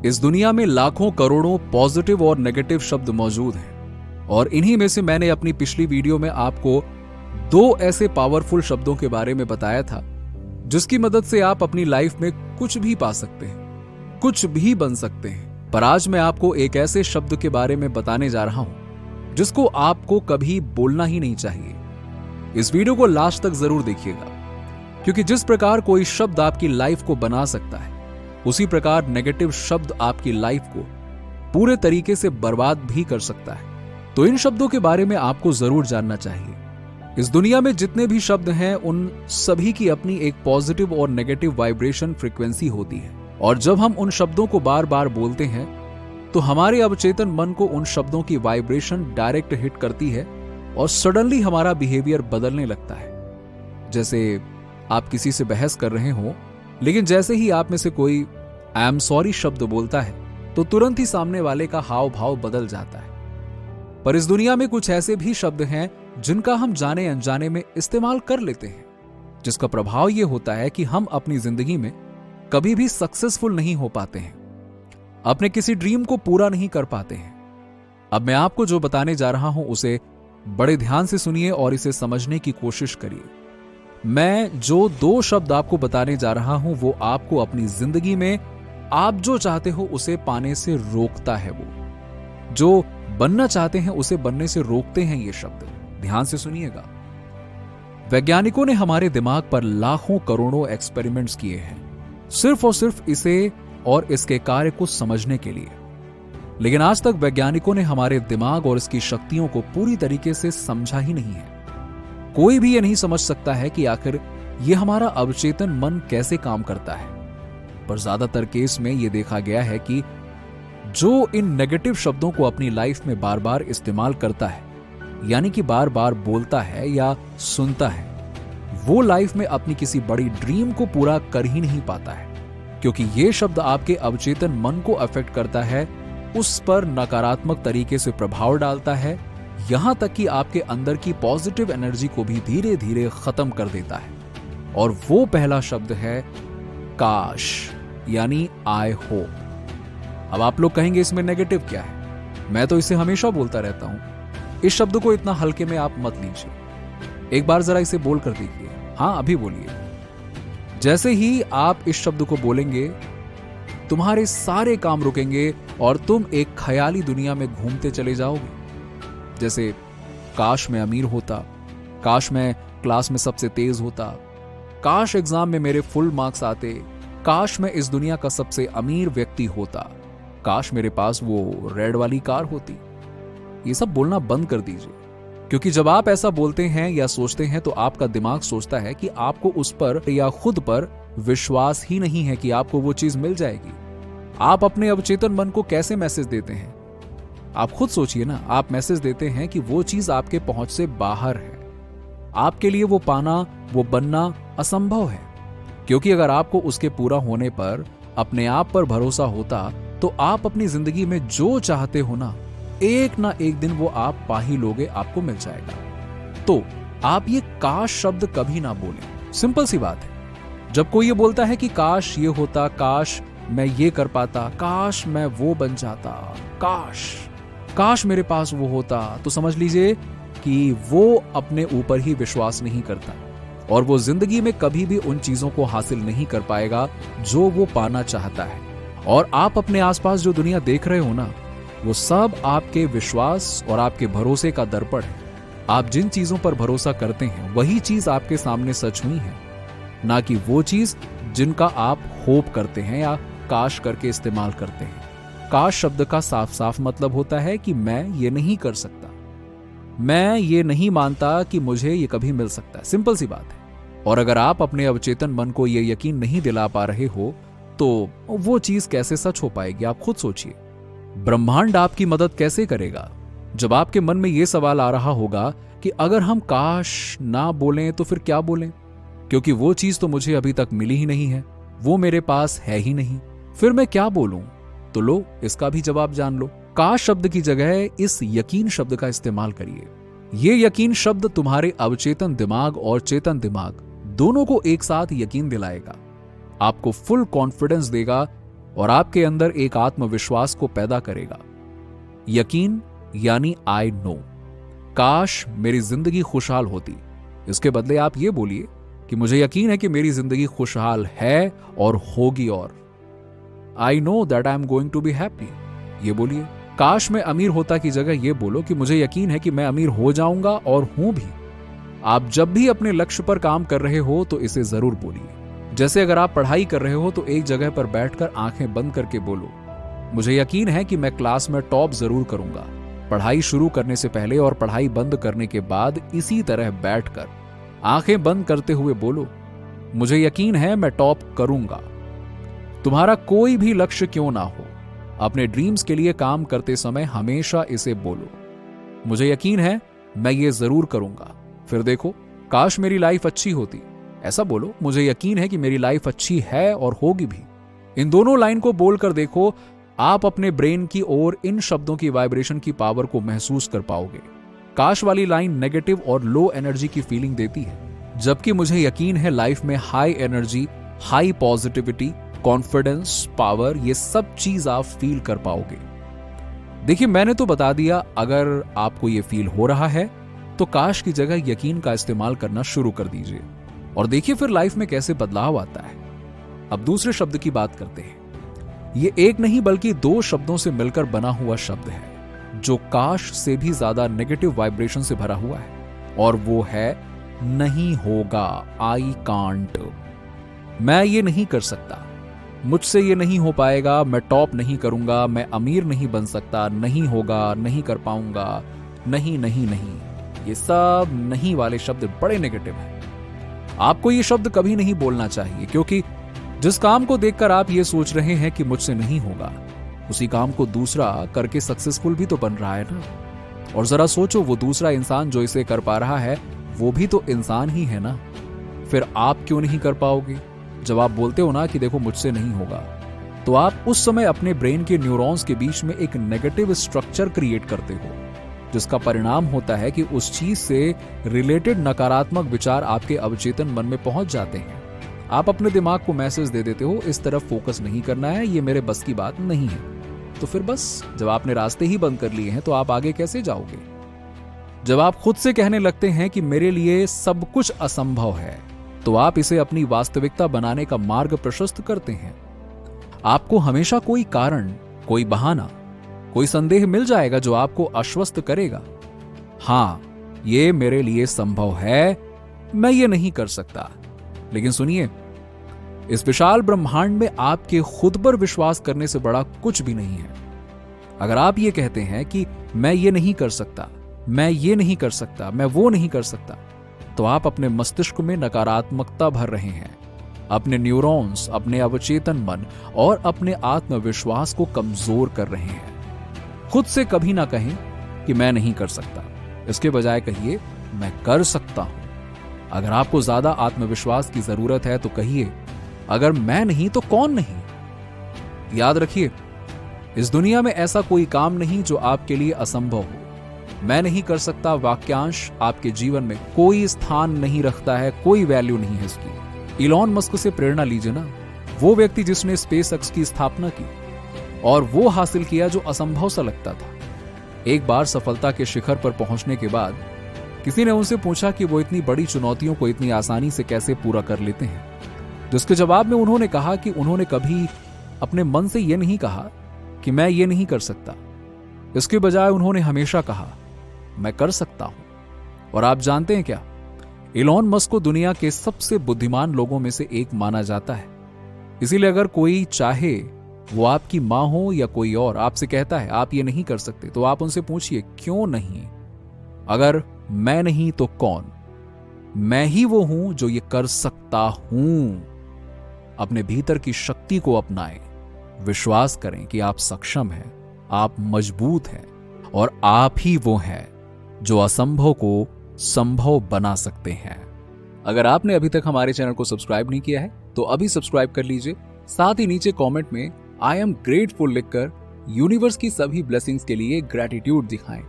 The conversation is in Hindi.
इस दुनिया में लाखों करोड़ों पॉजिटिव और नेगेटिव शब्द मौजूद हैं और इन्हीं में से मैंने अपनी पिछली वीडियो में आपको 2 ऐसे पावरफुल शब्दों के बारे में बताया था जिसकी मदद से आप अपनी लाइफ में कुछ भी पा सकते हैं, कुछ भी बन सकते हैं। पर आज मैं आपको एक ऐसे शब्द के बारे में बताने जा रहा हूं जिसको आपको कभी बोलना ही नहीं चाहिए। इस वीडियो को लास्ट तक जरूर देखिएगा, क्योंकि जिस प्रकार कोई शब्द आपकी लाइफ को बना सकता है, उसी प्रकार नेगेटिव शब्द आपकी लाइफ को पूरे तरीके से बर्बाद भी कर सकता है। तो इन शब्दों के बारे में आपको जरूर जानना चाहिए। इस दुनिया में जितने भी शब्द हैं, उन सभी की अपनी एक पॉजिटिव और नेगेटिव वाइब्रेशन फ्रीक्वेंसी होती है, और जब हम उन शब्दों को बार बार बोलते हैं तो हमारे अवचेतन मन को उन शब्दों की वाइब्रेशन डायरेक्ट हिट करती है और सडनली हमारा बिहेवियर बदलने लगता है। जैसे आप किसी से बहस कर रहे हो, लेकिन जैसे ही आप में से कोई आई एम सॉरी शब्द बोलता है तो तुरंत ही सामने वाले का हाव भाव बदल जाता है। पर इस दुनिया में कुछ ऐसे भी शब्द हैं जिनका हम जाने अनजाने में इस्तेमाल कर लेते हैं, जिसका प्रभाव यह होता है कि हम अपनी जिंदगी में कभी भी सक्सेसफुल नहीं हो पाते हैं, अपने किसी ड्रीम को पूरा नहीं कर पाते हैं। अब मैं आपको जो बताने जा रहा हूं उसे बड़े ध्यान से सुनिए और इसे समझने की कोशिश करिए। मैं जो 2 शब्द आपको बताने जा रहा हूं वो आपको अपनी जिंदगी में आप जो चाहते हो उसे पाने से रोकता है। वो जो बनना चाहते हैं उसे बनने से रोकते हैं। ये शब्द ध्यान से सुनिएगा। वैज्ञानिकों ने हमारे दिमाग पर लाखों करोड़ों एक्सपेरिमेंट्स किए हैं, सिर्फ और सिर्फ इसे और इसके कार्य को समझने के लिए। लेकिन आज तक वैज्ञानिकों ने हमारे दिमाग और इसकी शक्तियों को पूरी तरीके से समझा ही नहीं है। कोई भी ये नहीं समझ सकता है कि आखिर ये हमारा अवचेतन मन कैसे काम करता है। पर ज्यादातर केस में ये देखा गया है कि जो इन नेगेटिव शब्दों को अपनी लाइफ में बार बार इस्तेमाल करता है, यानी कि बार बार बोलता है या सुनता है, वो लाइफ में अपनी किसी बड़ी ड्रीम को पूरा कर ही नहीं पाता है, क्योंकि ये शब्द आपके अवचेतन मन को अफेक्ट करता है, उस पर नकारात्मक तरीके से प्रभाव डालता है, यहां तक कि आपके अंदर की पॉजिटिव एनर्जी को भी धीरे धीरे खत्म कर देता है। और वो पहला शब्द है काश, यानी आई होप। अब आप लोग कहेंगे इसमें नेगेटिव क्या है? मैं तो इसे हमेशा बोलता रहता हूं। इस शब्द को इतना हल्के में आप मत लीजिए। एक बार जरा इसे बोल कर देखिए। हां, अभी बोलिए। जैसे ही आप इस शब्द को बोलेंगे, तुम्हारे सारे काम रुकेंगे और तुम एक ख्याली दुनिया में घूमते चले जाओगे। जैसे काश मैं अमीर होता, काश मैं क्लास में सबसे तेज होता, काश एग्जाम में मेरे फुल मार्क्स आते, काश मैं इस दुनिया का सबसे अमीर व्यक्ति होता, काश मेरे पास वो रेड वाली कार होती। ये सब बोलना बंद कर दीजिए, क्योंकि जब आप ऐसा बोलते हैं या सोचते हैं तो आपका दिमाग सोचता है कि आपको उस पर या खुद पर विश्वास ही नहीं है कि आपको वो चीज मिल जाएगी। आप अपने अवचेतन मन को कैसे मैसेज देते हैं? आप खुद सोचिए ना। आप मैसेज देते हैं कि वो चीज आपके पहुंच से बाहर है, आपके लिए वो पाना, वो बनना असंभव है। क्योंकि अगर आपको उसके पूरा होने पर अपने आप पर भरोसा होता तो आप अपनी जिंदगी में जो चाहते हो ना एक दिन वो आप पा ही लोगे, आपको मिल जाएगा। तो आप ये काश शब्द कभी ना बोलें। सिंपल सी बात है। जब कोई ये बोलता है कि काश ये होता, काश मैं ये कर पाता, काश मैं वो बन जाता, काश मेरे पास वो होता, तो समझ लीजिए कि वो अपने ऊपर ही विश्वास नहीं करता और वो जिंदगी में कभी भी उन चीजों को हासिल नहीं कर पाएगा जो वो पाना चाहता है। और आप अपने आसपास जो दुनिया देख रहे हो ना, वो सब आपके विश्वास और आपके भरोसे का दर्पण है। आप जिन चीजों पर भरोसा करते हैं वही चीज आपके सामने सच हुई है, ना कि वो चीज जिनका आप होप करते हैं या काश करके इस्तेमाल करते हैं। काश शब्द का साफ साफ मतलब होता है कि मैं ये नहीं कर सकता, मैं ये नहीं मानता कि मुझे ये कभी मिल सकता है। सिंपल सी बात है। और अगर आप अपने अवचेतन मन को ये यकीन नहीं दिला पा रहे हो तो वो चीज कैसे सच हो पाएगी? आप खुद सोचिए। ब्रह्मांड आपकी मदद कैसे करेगा? जब आपके मन में ये सवाल आ रहा होगा कि अगर हम काश ना बोलें तो फिर क्या बोलें, क्योंकि वो चीज तो मुझे अभी तक मिली ही नहीं है, वो मेरे पास है ही नहीं, फिर मैं क्या बोलूं? तो लो, इसका भी जवाब जान लो। काश शब्द की जगह इस यकीन शब्द का इस्तेमाल करिए। ये यकीन शब्द तुम्हारे अवचेतन दिमाग और चेतन दिमाग दोनों को एक साथ यकीन दिलाएगा, आपको फुल कॉन्फिडेंस देगा और आपके अंदर एक आत्मविश्वास को पैदा करेगा। यकीन यानी आई नो, काश मेरी जिंदगी खुशहाल होती। इसके बदले आप ये बोलिए कि मुझे यकीन है कि मेरी जिंदगी खुशहाल है और होगी। और I know that I am going to be happy, ये बोलिए। काश मैं अमीर होता की जगह ये बोलो कि मुझे यकीन है कि मैं अमीर हो जाऊंगा और हूं भी। आप जब भी अपने लक्ष्य पर काम कर रहे हो तो इसे जरूर बोलिए। जैसे अगर आप पढ़ाई कर रहे हो तो एक जगह पर बैठकर आंखें बंद करके बोलो, मुझे यकीन है कि मैं क्लास में टॉप जरूर करूंगा। पढ़ाई शुरू करने से पहले और पढ़ाई बंद करने के बाद इसी तरह बैठकर आंखें बंद करते हुए बोलो, मुझे यकीन है मैं टॉप करूंगा। तुम्हारा कोई भी लक्ष्य क्यों ना हो, अपने ड्रीम्स के लिए काम करते समय हमेशा इसे बोलो, मुझे यकीन है मैं ये जरूर करूंगा। फिर देखो, काश मेरी लाइफ अच्छी होती, ऐसा बोलो, मुझे यकीन है कि मेरी लाइफ अच्छी है और होगी भी। इन दोनों लाइन को बोलकर देखो, आप अपने ब्रेन की ओर इन शब्दों की वाइब्रेशन की पावर को महसूस कर पाओगे। काश वाली लाइन नेगेटिव और लो एनर्जी की फीलिंग देती है, जबकि मुझे यकीन है लाइफ में high energy, high positivity, confidence, power, ये सब चीज आप फील कर पाओगे। देखिए, मैंने तो बता दिया, अगर आपको ये फील हो रहा है तो काश की जगह यकीन का इस्तेमाल करना शुरू कर दीजिए और देखिए फिर लाइफ में कैसे बदलाव आता है। अब दूसरे शब्द की बात करते हैं। ये एक नहीं बल्कि दो शब्दों से मिलकर बना हुआ शब्द है जो काश से भी ज्यादा नेगेटिव वाइब्रेशन से भरा हुआ है, और वो है नहीं होगा। आई कांट, मैं ये नहीं कर सकता, मुझसे ये नहीं हो पाएगा, मैं टॉप नहीं करूंगा, मैं अमीर नहीं बन सकता, नहीं होगा, नहीं कर पाऊंगा, नहीं नहीं नहीं। ये सब नहीं वाले शब्द बड़े नेगेटिव हैं। आपको ये शब्द कभी नहीं बोलना चाहिए, क्योंकि जिस काम को देखकर आप ये सोच रहे हैं कि मुझसे नहीं होगा, उसी काम को दूसरा करके सक्सेसफुल भी तो बन रहा है ना। और जरा सोचो, वो दूसरा इंसान जो इसे कर पा रहा है वो भी तो इंसान ही है ना। फिर आप क्यों नहीं कर पाओगे? जब आप बोलते हो ना कि देखो मुझसे नहीं होगा, तो आप उस समय अपने ब्रेन के न्यूरॉन्स के बीच में एक नेगेटिव स्ट्रक्चर क्रिएट करते हो, जिसका परिणाम होता है कि उस चीज से रिलेटेड नकारात्मक विचार आपके अवचेतन मन में पहुंच जाते हैं। आप अपने दिमाग को मैसेज दे देते हो, इस तरफ फोकस नहीं करना है, ये मेरे बस की बात नहीं है। तो फिर बस, जब आपने रास्ते ही बंद कर लिए हैं तो आप आगे कैसे जाओगे? जब आप खुद से कहने लगते हैं कि मेरे लिए सब कुछ असंभव है, तो आप इसे अपनी वास्तविकता बनाने का मार्ग प्रशस्त करते हैं। आपको हमेशा कोई कारण, कोई बहाना, कोई संदेह मिल जाएगा जो आपको आश्वस्त करेगा। हां, ये मेरे लिए संभव है, मैं ये नहीं कर सकता। लेकिन सुनिए, इस विशाल ब्रह्मांड में आपके खुद पर विश्वास करने से बड़ा कुछ भी नहीं है। अगर आप ये कहते हैं कि मैं ये नहीं कर सकता, मैं ये नहीं कर सकता, मैं वो नहीं कर सकता, तो आप अपने मस्तिष्क में नकारात्मकता भर रहे हैं। अपने न्यूरॉन्स, अपने अवचेतन मन और अपने आत्मविश्वास को कमजोर कर रहे हैं। खुद से कभी ना कहें कि मैं नहीं कर सकता, इसके बजाय कहिए मैं कर सकता हूं। अगर आपको ज्यादा आत्मविश्वास की जरूरत है तो कहिए, अगर मैं नहीं तो कौन नहीं। याद रखिए, इस दुनिया में ऐसा कोई काम नहीं जो आपके लिए असंभव हो। मैं नहीं कर सकता वाक्यांश आपके जीवन में कोई स्थान नहीं रखता है, कोई वैल्यू नहीं है इसकी। इलॉन मस्क से प्रेरणा लीजिए ना, वो व्यक्ति जिसने स्पेसएक्स की स्थापना की और वो हासिल किया जो असंभव सा लगता था। एक बार सफलता के शिखर पर पहुंचने के बाद किसी ने उनसे पूछा कि वो इतनी बड़ी चुनौतियों को इतनी आसानी से कैसे पूरा कर लेते हैं, जिसके जवाब में उन्होंने कहा कि उन्होंने कभी अपने मन से यह नहीं कहा कि मैं ये नहीं कर सकता। इसके बजाय उन्होंने हमेशा कहा मैं कर सकता हूं। और आप जानते हैं क्या, इलॉन मस्क को दुनिया के सबसे बुद्धिमान लोगों में से एक माना जाता है। इसीलिए अगर कोई चाहे, वो आपकी मां हो या कोई और, आपसे कहता है आप ये नहीं कर सकते, तो आप उनसे पूछिए क्यों नहीं। अगर मैं नहीं तो कौन? मैं ही वो हूं जो ये कर सकता हूं। अपने भीतर की शक्ति को अपनाएं, विश्वास करें कि आप सक्षम हैं, आप मजबूत हैं और आप ही वो हैं जो असंभव को संभव बना सकते हैं। अगर आपने अभी तक हमारे चैनल को सब्सक्राइब नहीं किया है तो अभी सब्सक्राइब कर लीजिए। साथ ही नीचे कमेंट में आई एम ग्रेटफुल लिखकर यूनिवर्स की सभी ब्लेसिंग्स के लिए ग्रैटिट्यूड दिखाएं।